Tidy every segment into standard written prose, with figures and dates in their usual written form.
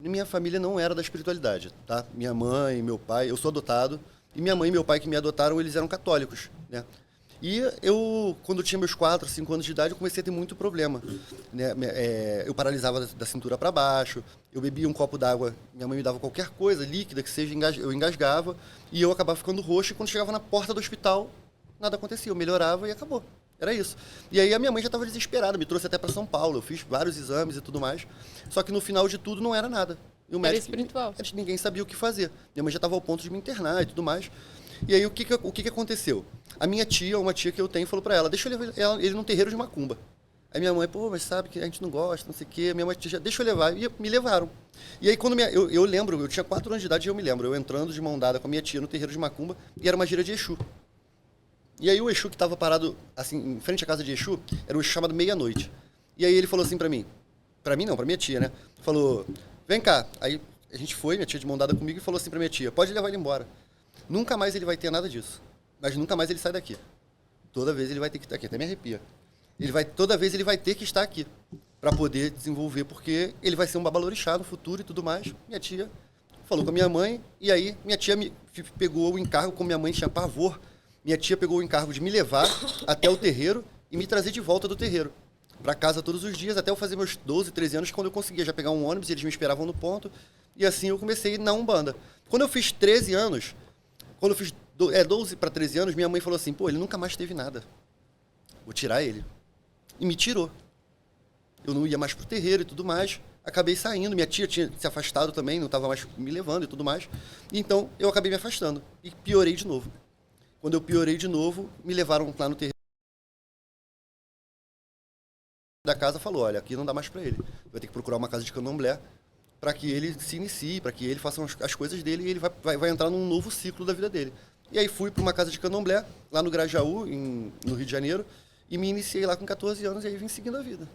Minha família não era da espiritualidade, tá? Minha mãe, meu pai, eu sou adotado, e minha mãe e meu pai que me adotaram, eles eram católicos, né? E eu, quando eu tinha meus 4, 5 anos de idade, eu comecei a ter muito problema, né? Eu paralisava da cintura para baixo, eu bebia um copo d'água, minha mãe me dava qualquer coisa líquida que seja, eu engasgava, e eu acabava ficando roxo, e quando chegava na porta do hospital, nada acontecia, eu melhorava e acabou. Era isso. E aí a minha mãe já estava desesperada, me trouxe até para São Paulo, eu fiz vários exames e tudo mais. Só que no final de tudo não era nada. E o Era médico, espiritual. ninguém sabia o que fazer. Minha mãe já estava ao ponto de me internar e tudo mais. E aí o que aconteceu? A minha tia, uma tia que eu tenho, falou para ela, deixa eu levar ele num terreiro de macumba. Aí minha mãe, pô, mas sabe que a gente não gosta, não sei o quê. Minha mãe, deixa eu levar. E me levaram. E aí quando eu lembro, eu tinha 4 anos de idade e eu me lembro, eu entrando de mão dada com a minha tia no terreiro de macumba, e era uma gira de Exu. E aí o Exu que estava parado, assim, em frente à casa de Exu, era um Exu chamado Meia-Noite. E aí ele falou assim pra mim não, pra minha tia, né? Falou, vem cá. Aí a gente foi, minha tia de mão dada comigo, e falou assim pra minha tia, pode levar ele embora. Nunca mais ele vai ter nada disso. Mas nunca mais ele sai daqui. Toda vez ele vai ter que estar aqui, até me arrepia. Toda vez ele vai ter que estar aqui para poder desenvolver, porque ele vai ser um babalorixá no futuro e tudo mais. Minha tia falou com a minha mãe, e aí minha tia pegou o encargo, como minha mãe tinha pavor, minha tia pegou o encargo de me levar até o terreiro e me trazer de volta do terreiro para casa todos os dias, até eu fazer meus 12, 13 anos, quando eu conseguia já pegar um ônibus, e eles me esperavam no ponto, e assim eu comecei na Umbanda. Quando eu fiz 13 anos, quando eu fiz 12 para 13 anos, minha mãe falou assim, pô, ele nunca mais teve nada, vou tirar ele. E me tirou. Eu não ia mais pro terreiro e tudo mais, acabei saindo, minha tia tinha se afastado também, não estava mais me levando e tudo mais, então eu acabei me afastando, e piorei de novo. Quando eu piorei de novo, me levaram lá no terreiro da casa, falou, olha, aqui não dá mais para ele. Vai ter que procurar uma casa de candomblé para que ele se inicie, para que ele faça as coisas dele e ele vai entrar num novo ciclo da vida dele. E aí fui para uma casa de candomblé, lá no Grajaú, no Rio de Janeiro, e me iniciei lá com 14 anos e aí vim seguindo a vida.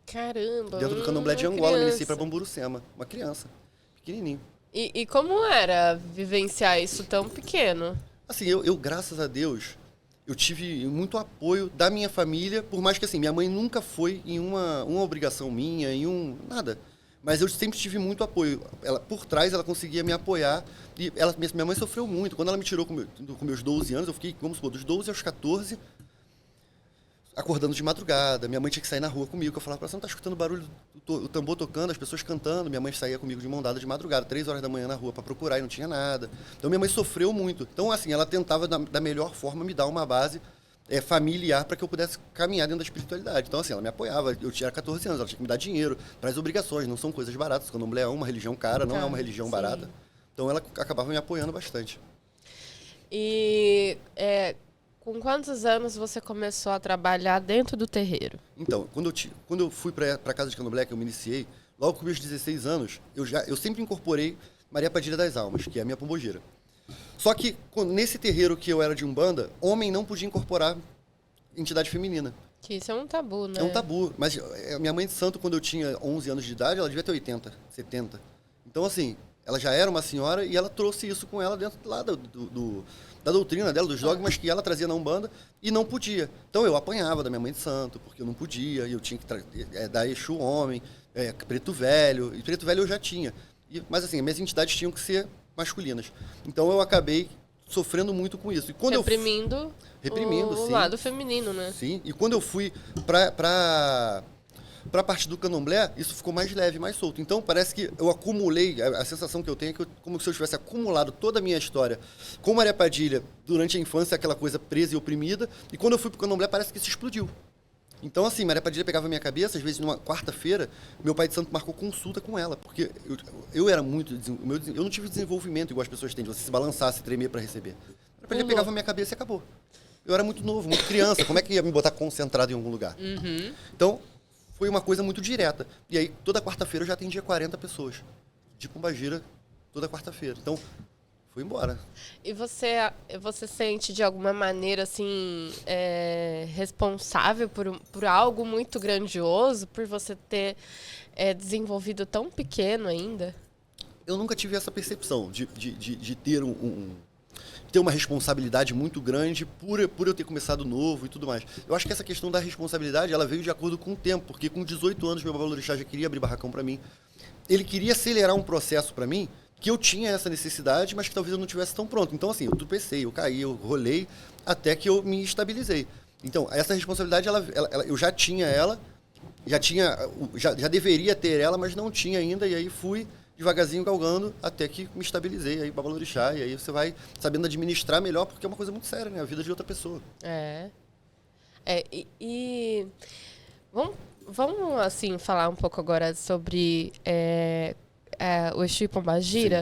Caramba. Dentro do candomblé de Angola, me iniciei para Bamburucema, uma criança, pequenininho. E como era vivenciar isso tão pequeno? Assim, eu, graças a Deus, eu tive muito apoio da minha família, por mais que, assim, minha mãe nunca foi em uma obrigação minha, nada. Mas eu sempre tive muito apoio. Ela, por trás, ela conseguia me apoiar. E minha mãe sofreu muito. Quando ela me tirou com meus 12 anos, eu fiquei, vamos supor, dos 12 aos 14, acordando de madrugada. Minha mãe tinha que sair na rua comigo, que eu falava pra ela, você não tá escutando o barulho do tambor tocando, as pessoas cantando. Minha mãe saía comigo de mão dada de madrugada, 3 horas da manhã na rua para procurar e não tinha nada. Então minha mãe sofreu muito. Então assim, ela tentava da melhor forma me dar uma base familiar para que eu pudesse caminhar dentro da espiritualidade. Então assim, ela me apoiava. Eu tinha 14 anos, ela tinha que me dar dinheiro para as obrigações, não são coisas baratas. O candomblé é uma religião cara, não é uma religião barata. Então ela acabava me apoiando bastante. E com quantos anos você começou a trabalhar dentro do terreiro? Então, quando eu fui para a casa de candomblé, que eu me iniciei, logo com meus 16 anos, eu sempre incorporei Maria Padilha das Almas, que é a minha pombogira. Só que nesse terreiro que eu era de Umbanda, homem não podia incorporar entidade feminina. Que isso é um tabu, né? É um tabu. Mas minha mãe de santo, quando eu tinha 11 anos de idade, ela devia ter 80, 70. Então, assim, ela já era uma senhora e ela trouxe isso com ela dentro lá da doutrina dela, dos dogmas que ela trazia na Umbanda e não podia. Então eu apanhava da minha mãe de santo, porque eu não podia, e eu tinha que dar Exu homem, preto velho, e preto velho eu já tinha. Mas assim, minhas entidades tinham que ser masculinas. Então eu acabei sofrendo muito com isso. E quando reprimindo o sim, lado feminino, né? Sim, e quando eu fui para a parte do candomblé, isso ficou mais leve, mais solto. Então, parece que eu acumulei, a sensação que eu tenho é que como se eu tivesse acumulado toda a minha história com Maria Padilha durante a infância, aquela coisa presa e oprimida, e quando eu fui para o candomblé, parece que isso explodiu. Então, assim, Maria Padilha pegava a minha cabeça, às vezes numa quarta-feira, meu pai de santo marcou consulta com ela, porque eu era muito, eu não tive desenvolvimento igual as pessoas têm, de você se balançar, se tremer para receber. Maria Padilha pegava a minha cabeça e acabou. Eu era muito novo, muito criança, como é que ia me botar concentrado em algum lugar? Uhum. Então, foi uma coisa muito direta. E aí, toda quarta-feira eu já atendia 40 pessoas. De Pombagira, toda quarta-feira. Então, fui embora. E você sente, de alguma maneira, assim, responsável por algo muito grandioso, por você ter desenvolvido tão pequeno ainda? Eu nunca tive essa percepção de ter ter uma responsabilidade muito grande por eu ter começado novo e tudo mais. Eu acho que essa questão da responsabilidade, ela veio de acordo com o tempo, porque com 18 anos meu babalorixá já queria abrir barracão para mim. ele queria acelerar um processo para mim que eu tinha essa necessidade, mas que talvez eu não tivesse tão pronto. Então, assim, eu tropecei, eu caí, eu rolei, até que eu me estabilizei. Então, essa responsabilidade, eu já tinha ela, já deveria ter ela, mas não tinha ainda, e aí fui devagarzinho galgando até que me estabilizei aí para Babalorixá, e aí você vai sabendo administrar melhor, porque é uma coisa muito séria, né? A vida de outra pessoa. Vamos assim, falar um pouco agora sobre o Exu e Pombagira.